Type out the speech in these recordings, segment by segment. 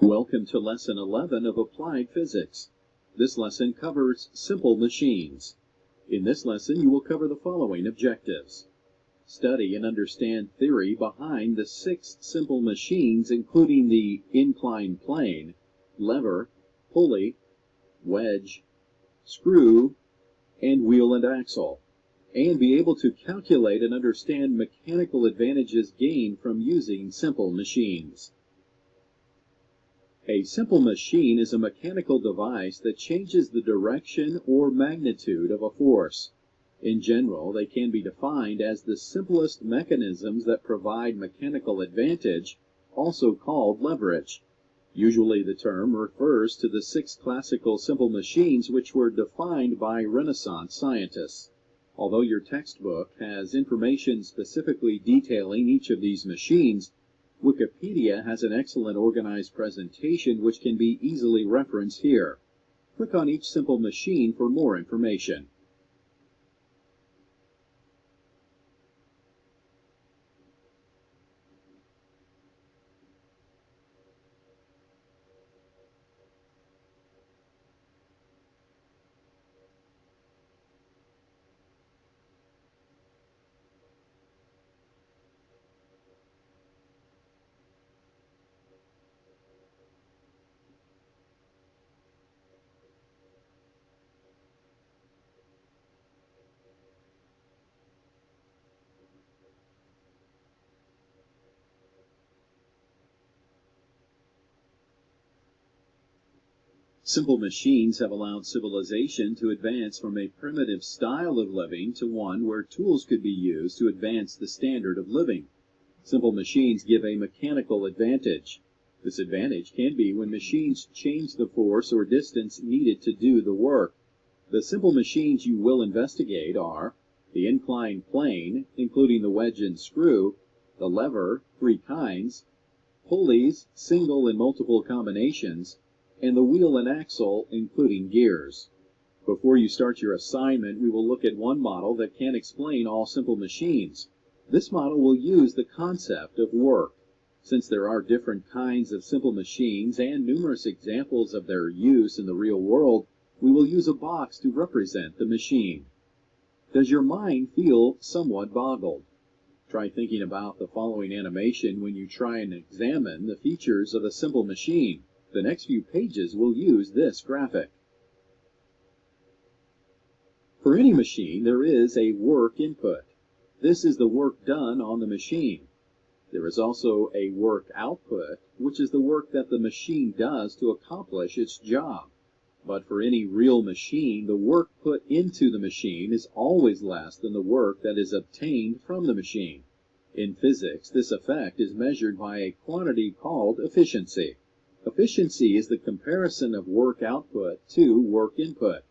Welcome to Lesson 11 of Applied Physics. This lesson covers simple machines. In this lesson, you will cover the following objectives. Study and understand theory behind the 6 simple machines, including the inclined plane, lever, pulley, wedge, screw, and wheel and axle, and be able to calculate and understand mechanical advantages gained from using simple machines. A simple machine is a mechanical device that changes the direction or magnitude of a force. In general, they can be defined as the simplest mechanisms that provide mechanical advantage, also called leverage. Usually the term refers to the 6 classical simple machines which were defined by Renaissance scientists. Although your textbook has information specifically detailing each of these machines, Wikipedia has an excellent organized presentation which can be easily referenced here. Click on each simple machine for more information. Simple machines have allowed civilization to advance from a primitive style of living to one where tools could be used to advance the standard of living. Simple machines give a mechanical advantage. This advantage can be when machines change the force or distance needed to do the work. The simple machines you will investigate are the inclined plane, including the wedge and screw, the lever, 3 kinds, pulleys, single and multiple combinations, and the wheel and axle, including gears. Before you start your assignment, we will look at one model that can explain all simple machines. This model will use the concept of work. Since there are different kinds of simple machines and numerous examples of their use in the real world, we will use a box to represent the machine. Does your mind feel somewhat boggled? Try thinking about the following animation when you try and examine the features of a simple machine. The next few pages will use this graphic. For any machine, there is a work input. This is the work done on the machine. There is also a work output, which is the work that the machine does to accomplish its job. But for any real machine, the work put into the machine is always less than the work that is obtained from the machine. In physics, this effect is measured by a quantity called efficiency. Efficiency is the comparison of work output to work input.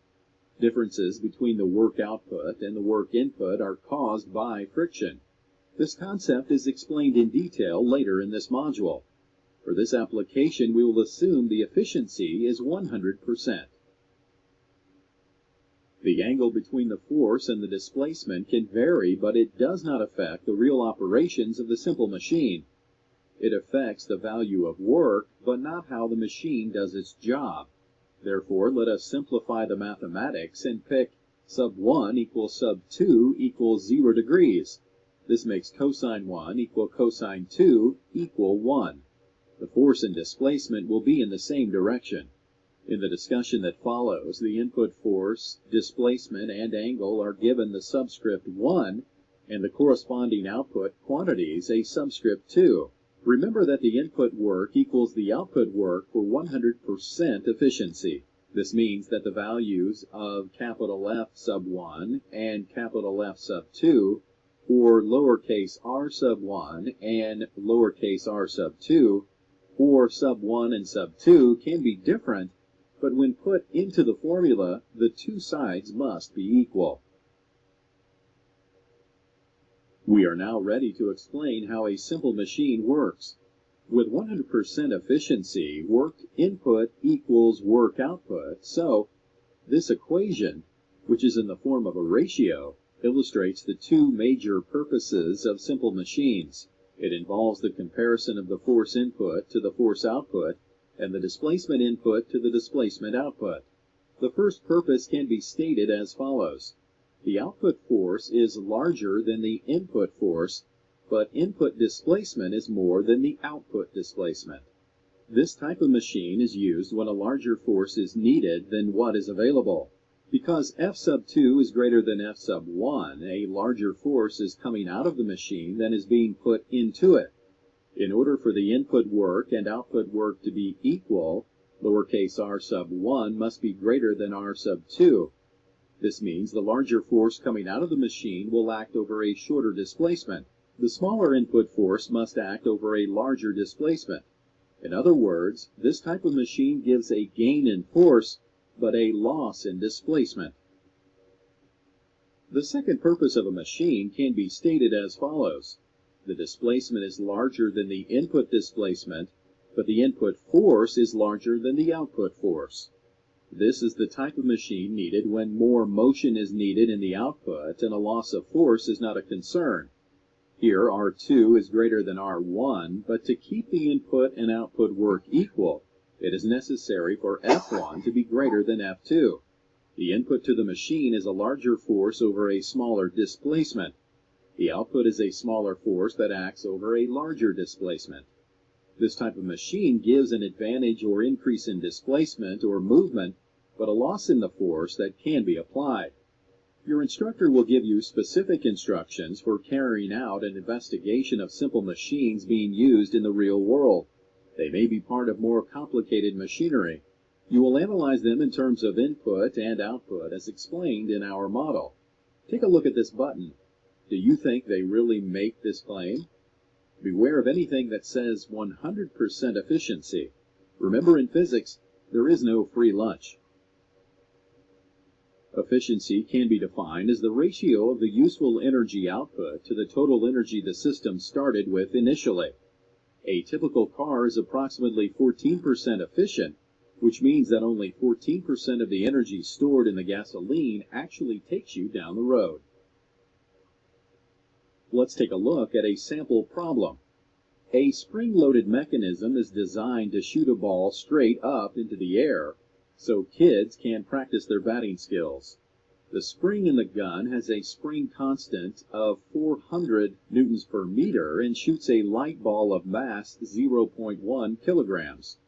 Differences between the work output and the work input are caused by friction. This concept is explained in detail later in this module. For this application, we will assume the efficiency is 100%. The angle between the force and the displacement can vary, but it does not affect the real operations of the simple machine. It affects the value of work, but not how the machine does its job. Therefore, let us simplify the mathematics and pick sub 1 equals sub 2 equals 0 degrees. This makes cosine 1 equal cosine 2 equal 1. The force and displacement will be in the same direction. In the discussion that follows, the input force, displacement, and angle are given the subscript 1, and the corresponding output quantities a subscript 2. Remember that the input work equals the output work for 100% efficiency. This means that the values of capital F sub 1 and capital F sub 2, or lowercase r sub 1 and lowercase r sub 2, or sub 1 and sub 2 can be different, but when put into the formula, the two sides must be equal. We are now ready to explain how a simple machine works. With 100% efficiency, work input equals work output, so this equation, which is in the form of a ratio, illustrates the two major purposes of simple machines. It involves the comparison of the force input to the force output and the displacement input to the displacement output. The first purpose can be stated as follows. The output force is larger than the input force, but input displacement is more than the output displacement. This type of machine is used when a larger force is needed than what is available. Because F sub 2 is greater than F sub 1, a larger force is coming out of the machine than is being put into it. In order for the input work and output work to be equal, lowercase r sub 1 must be greater than r sub 2. This means the larger force coming out of the machine will act over a shorter displacement. The smaller input force must act over a larger displacement. In other words, this type of machine gives a gain in force, but a loss in displacement. The second purpose of a machine can be stated as follows. The displacement is larger than the input displacement, but the input force is larger than the output force. This is the type of machine needed when more motion is needed in the output and a loss of force is not a concern. Here R2 is greater than R1, but to keep the input and output work equal, it is necessary for F1 to be greater than F2. The input to the machine is a larger force over a smaller displacement. The output is a smaller force that acts over a larger displacement. This type of machine gives an advantage or increase in displacement or movement, but a loss in the force that can be applied. Your instructor will give you specific instructions for carrying out an investigation of simple machines being used in the real world. They may be part of more complicated machinery. You will analyze them in terms of input and output as explained in our model. Take a look at this button. Do you think they really make this claim? Beware of anything that says 100% efficiency. Remember, in physics, there is no free lunch. Efficiency can be defined as the ratio of the useful energy output to the total energy the system started with initially. A typical car is approximately 14% efficient, which means that only 14% of the energy stored in the gasoline actually takes you down the road. Let's take a look at a sample problem. A spring-loaded mechanism is designed to shoot a ball straight up into the air, so kids can practice their batting skills. The spring in the gun has a spring constant of 400 newtons per meter and shoots a light ball of mass 0.1 kilograms.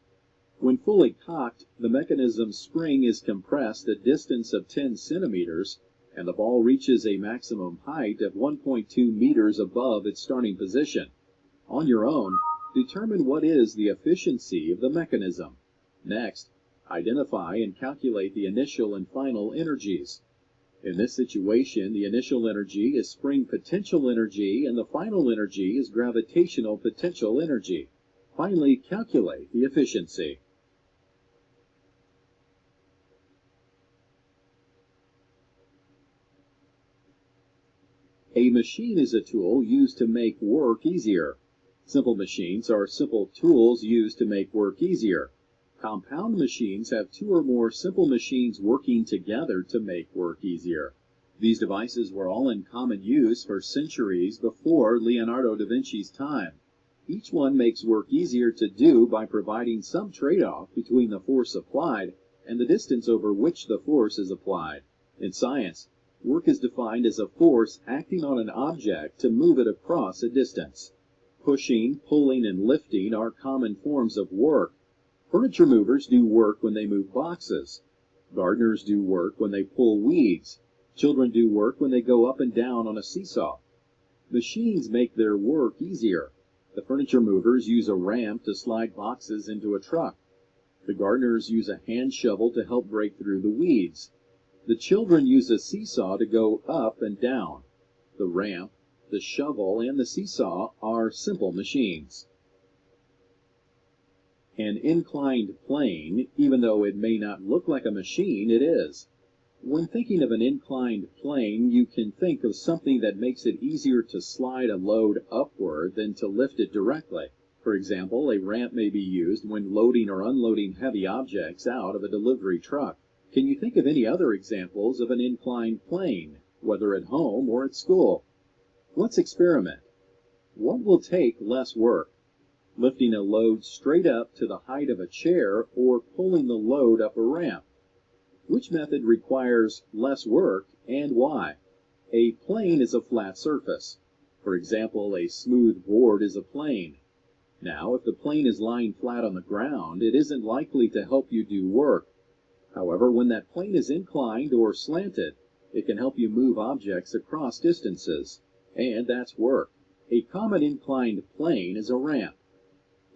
When fully cocked, the mechanism's spring is compressed a distance of 10 centimeters, and the ball reaches a maximum height of 1.2 meters above its starting position. On your own, determine what is the efficiency of the mechanism. Next, identify and calculate the initial and final energies. In this situation, the initial energy is spring potential energy and the final energy is gravitational potential energy. Finally, calculate the efficiency. A machine is a tool used to make work easier. Simple machines are simple tools used to make work easier. Compound machines have two or more simple machines working together to make work easier. These devices were all in common use for centuries before Leonardo da Vinci's time. Each one makes work easier to do by providing some trade-off between the force applied and the distance over which the force is applied. In science, work is defined as a force acting on an object to move it across a distance. Pushing, pulling, and lifting are common forms of work. Furniture movers do work when they move boxes. Gardeners do work when they pull weeds. Children do work when they go up and down on a seesaw. Machines make their work easier. The furniture movers use a ramp to slide boxes into a truck. The gardeners use a hand shovel to help break through the weeds. The children use a seesaw to go up and down. The ramp, the shovel, and the seesaw are simple machines. An inclined plane, even though it may not look like a machine, it is. When thinking of an inclined plane, you can think of something that makes it easier to slide a load upward than to lift it directly. For example, a ramp may be used when loading or unloading heavy objects out of a delivery truck. Can you think of any other examples of an inclined plane, whether at home or at school? Let's experiment. What will take less work? lifting a load straight up to the height of a chair, or pulling the load up a ramp. Which method requires less work and why? A plane is a flat surface. For example, a smooth board is a plane. Now, if the plane is lying flat on the ground, it isn't likely to help you do work. However, when that plane is inclined or slanted, it can help you move objects across distances. And that's work. A common inclined plane is a ramp.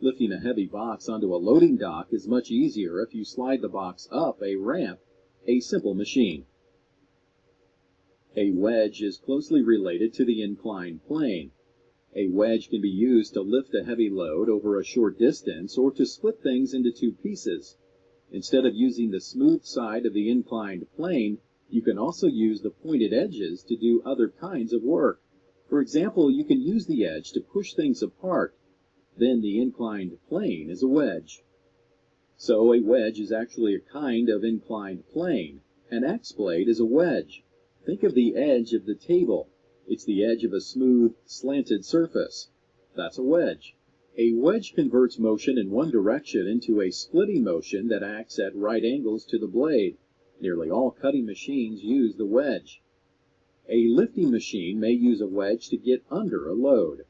Lifting a heavy box onto a loading dock is much easier if you slide the box up a ramp, a simple machine. A wedge is closely related to the inclined plane. A wedge can be used to lift a heavy load over a short distance or to split things into two pieces. Instead of using the smooth side of the inclined plane, you can also use the pointed edges to do other kinds of work. For example, you can use the edge to push things apart. Then the inclined plane is a wedge. So a wedge is actually a kind of inclined plane. An X-blade is a wedge. Think of the edge of the table. It's the edge of a smooth, slanted surface. That's a wedge. A wedge converts motion in one direction into a splitting motion that acts at right angles to the blade. Nearly all cutting machines use the wedge. A lifting machine may use a wedge to get under a load.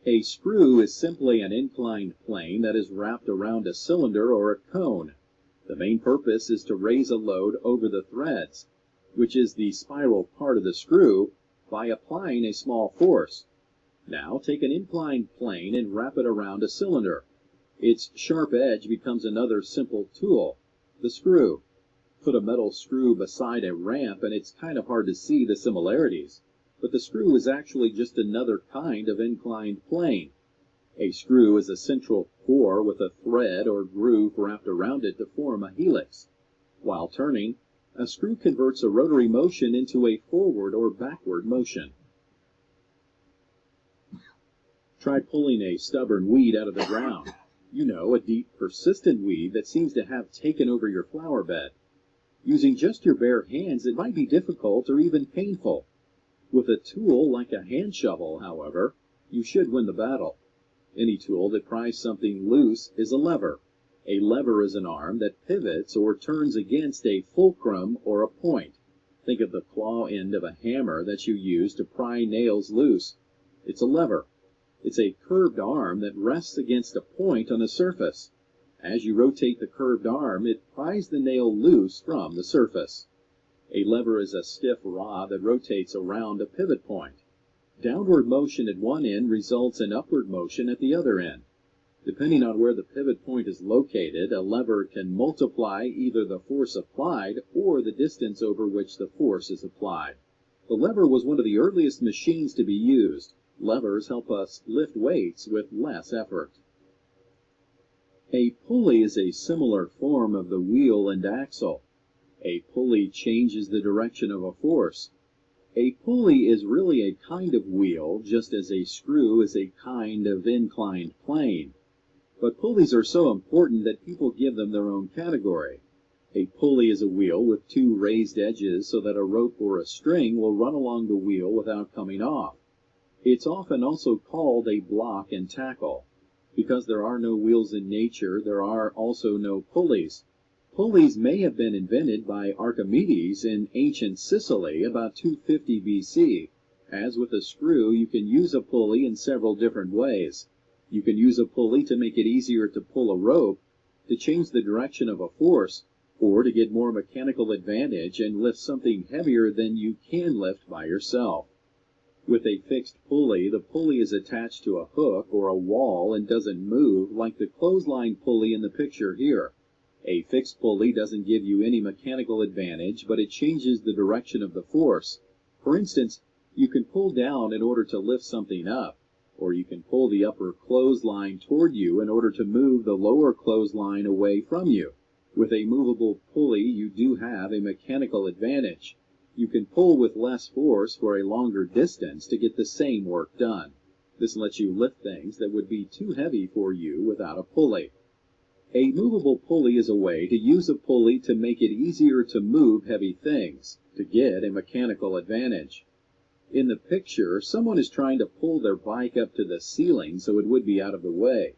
A screw is simply an inclined plane that is wrapped around a cylinder or a cone. The main purpose is to raise a load over the threads, which is the spiral part of the screw, by applying a small force. Now take an inclined plane and wrap it around a cylinder. Its sharp edge becomes another simple tool, the screw. Put a metal screw beside a ramp and it's kind of hard to see the similarities. But the screw is actually just another kind of inclined plane. A screw is a central core with a thread or groove wrapped around it to form a helix. While turning, a screw converts a rotary motion into a forward or backward motion. Try pulling a stubborn weed out of the ground. You know, a deep, persistent weed that seems to have taken over your flower bed. Using just your bare hands, it might be difficult or even painful. With a tool like a hand shovel, however, you should win the battle. Any tool that pries something loose is a lever. A lever is an arm that pivots or turns against a fulcrum or a point. Think of the claw end of a hammer that you use to pry nails loose. It's a lever. It's a curved arm that rests against a point on a surface. As you rotate the curved arm, it pries the nail loose from the surface. A lever is a stiff rod that rotates around a pivot point. Downward motion at one end results in upward motion at the other end. Depending on where the pivot point is located, a lever can multiply either the force applied or the distance over which the force is applied. The lever was one of the earliest machines to be used. Levers help us lift weights with less effort. A pulley is a similar form of the wheel and axle. A pulley changes the direction of a force. A pulley is really a kind of wheel, just as a screw is a kind of inclined plane. But pulleys are so important that people give them their own category. A pulley is a wheel with two raised edges so that a rope or a string will run along the wheel without coming off. It's often also called a block and tackle. Because there are no wheels in nature, there are also no pulleys. Pulleys may have been invented by Archimedes in ancient Sicily about 250 BC. As with a screw, you can use a pulley in several different ways. You can use a pulley to make it easier to pull a rope, to change the direction of a force, or to get more mechanical advantage and lift something heavier than you can lift by yourself. With a fixed pulley, the pulley is attached to a hook or a wall and doesn't move like the clothesline pulley in the picture here. A fixed pulley doesn't give you any mechanical advantage, but it changes the direction of the force. For instance, you can pull down in order to lift something up, or you can pull the upper clothesline toward you in order to move the lower clothesline away from you. With a movable pulley, you do have a mechanical advantage. You can pull with less force for a longer distance to get the same work done. This lets you lift things that would be too heavy for you without a pulley. A movable pulley is a way to use a pulley to make it easier to move heavy things, to get a mechanical advantage. In the picture, someone is trying to pull their bike up to the ceiling so it would be out of the way.